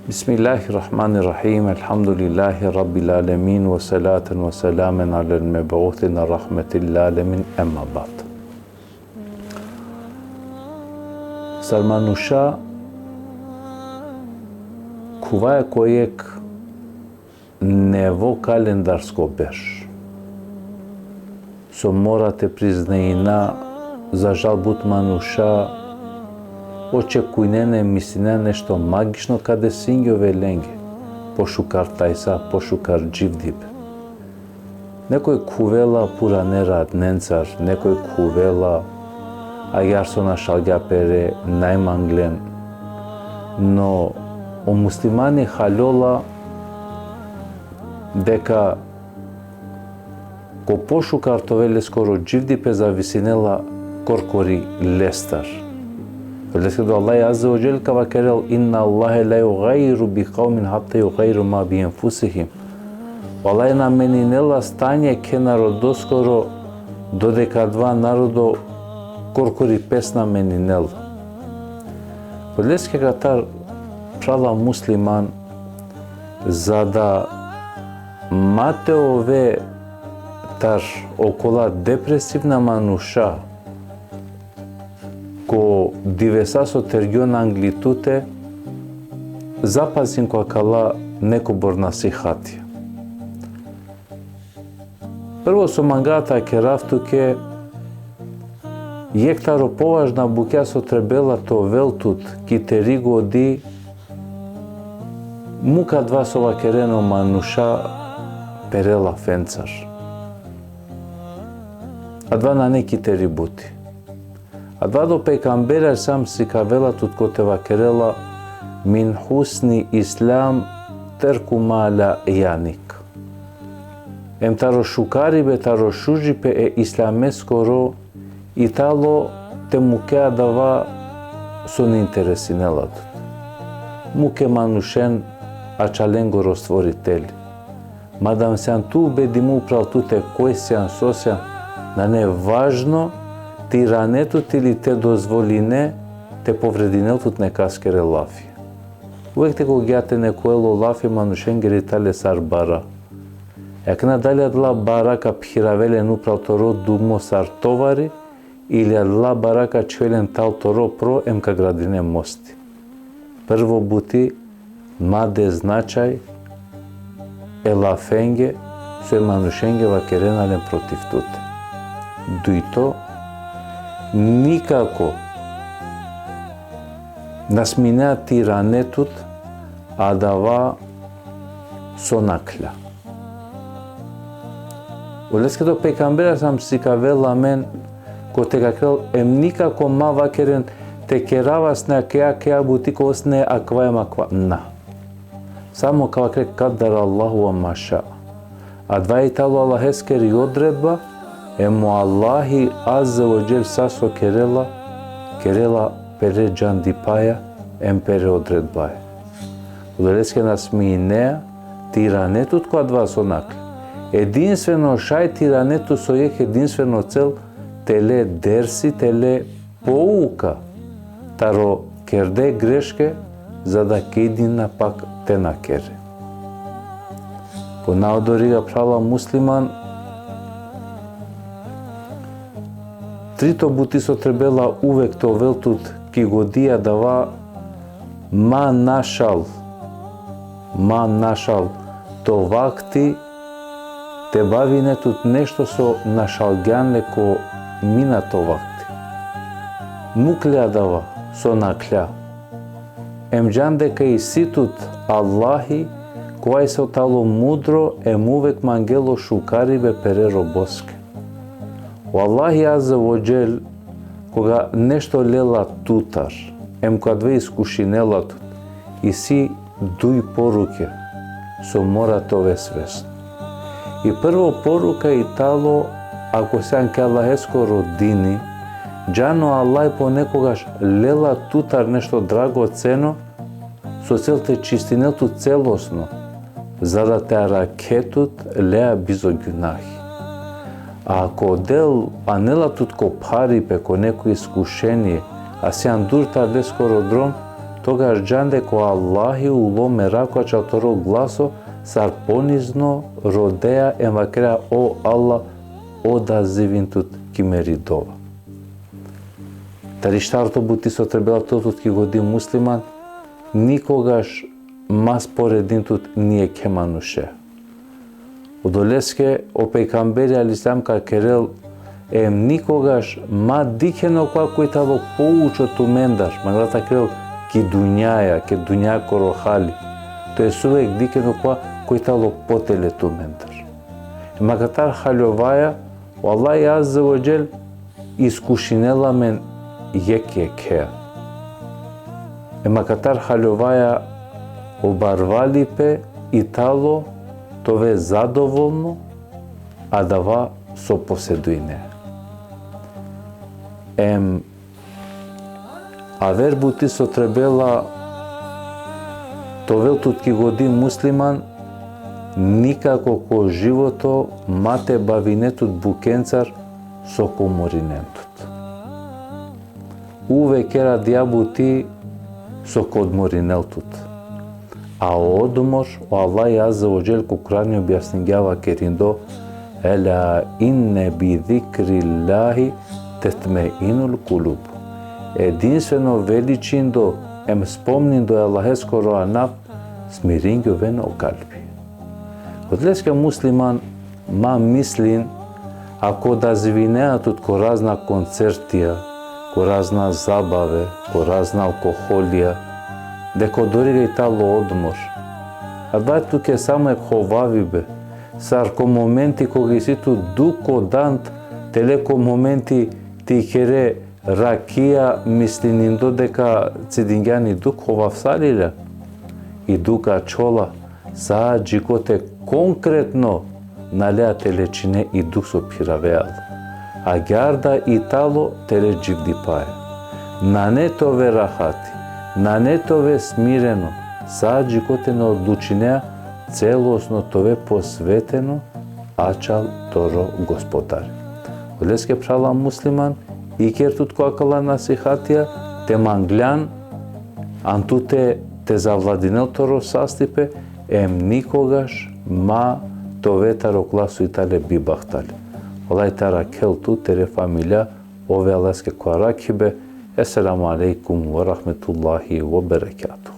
Bismillahirrahmanirrahim, elhamdulillahi rabbil alamin, wa salatan wa salaman ala al-meb'uthina rahmetil alamin, emma ba'd. Sarmanusha кува којек нево календарско беш. Со морате признаина за жалбут мануша очекујнене мислине нешто магично каде сињове ленге, пошукар тајса, пошукар дживдиб. Некој кувела пуранера дненцар, некој кувела ајарсона шалгапере најманглен, но о муслимани халола дека ко пошукар товеле скоро дживдипе зависинела коркори лестар. Леске до Аллах азza wa jal кава керел инна Аллахе ла югайру би каумин хатта югайру ма би анфусихим. Аллах на менинела стање ке народо скоро додека два народо коркори песна менинел. Леске катар права муслиман за да мате ове тар окола депресивна мануша ко дивеса со тергион англитуте запазин која кала неко борнаси хатија. Прво со мангата ке рафтуке јектаро поважна букја со требела то велтут ки тери годи мука два сова керено мануша перела фенцар. А два на неки тери бути. А два до пекамбера сам си кавела тут котева керела мин хусни ислам терку мала јаник. Ем таро шукарибе, таро шужипе е исламе скоро и тало те мукеа дава со неинтересинела тут. Муке манушен а чаленго растворители. Мадам сеан ту бедиму управ туте кој сеан сосеан, на не важно тиранетот или те дозволине, те поврединелтот не каскере лафи. Увек те когјате некоело лафи манушен геритале сар бара. Екна дали адла барака пхиравелен управ торо думо сар товари, или адла барака чвелен тал торо про емка градине мости. Прво бути маде значај елафенге со манушенге вакеренален против туте. Дуито никако насминеа тиранетот, а дава со накля. Олеске до пекамбера сам си кавела мен ко те какрел ем никако ма вакерен те керавас на кеа бутико осне аква. Само кава крек кадар Аллаху ва маша. А два и тало Аллахескер и одредба, ему Аллахи азza wa jal сасо керела пере джандипаја, ем пере одредбаја. Удареске нас минеа тиранетот која два со накли. Единствено шај тиранетот со јех единствено цел теле дерси, теле поука, таро керде грешке, за да кедина пак те накере. По наодорига права муслиман, трито бути со требела увек то велтут ки годија дава ма нашал то вакти те бавине тут нешто со нашалгјанле ко мина то вакти. Мукля дава со накля. Емџан дека и ситут Аллахи кој се тало мудро увек мангело шукарибе пере робоске. O Allahi azza wa jal кога нешто лела тутар, кога две искушинела тут, и си дуј поруке со моратове свест. И прво порука и тало, ако сеан ке Аллахеско родини, джано Аллах понекогаш лела тутар нешто драгоцено, со целте чистинелту целосно, за да те ракетут леа бизо гюнахи. А ако дел анела тут ко пари пеко некој искушение, а сеан дурта де скоро дром, тогаш џанде која Аллахи уло мерако чалторо гласо сар понизно родеа емакреа о Аллах одазивинтут кимери дова. Тари штарто бути со требела тотут ки годи муслиман, никогаш мас порединтут ние кемануше. Удолеске о пейгамбери алисам ка керел никогаш ма дикено која којтало поучо тумендар, маграта керел ки дуњаја, ке дуња корохали, то е сувек дикено којтало потеле тумендар. Магатар халјоваја, Аллах азза ва џел искушинела мен јеке кеа. Макатар халјоваја обарвали пе и тало тове задоволно, а дава со поседуине. А вербути со требела товел тут ки годи муслиман никако ко живото мате бавинетут букенцар со коморинентут. Уве кера диабути со кодморинелтут. А одмор о Аллах азза ва џел ко Кур'ани објасниѓава кериндо ела инне би зикриллахи тетмеинул кулуб. Единствено величиндо спомниндо Аллахес короанав смирингјо вен о калби. Одлеска муслиман ма мислин ако да звинеатут ко разна концертија, ко разна забаве, ко разна алкохолија, деко дорига и тало одмор. А два туке само е ховавибе, сар ко моменти кога ситу дуко дант, телеко моменти ти хере ракија мислининдо дека цидингјани дук ховавсалиле и дука чола, саа джикоте конкретно налеа телечине и дук со пиравеал. А гјарда и тало теле дживди пае. На нетове рахати, на нетове смирено, саа джикотено одлучинеа целосно тове посветено, ачал торо господари. Олеске прала муслиман, и кертут коакала насихатија, те манглян, антуте те завладинел торо састипе, никогаш ма тове таро класу и тале бибахтале. Олај тара келту тере фамилја, ове алеске коаракибе, Есселаму алейкум ва рахметуллахи ва берекату.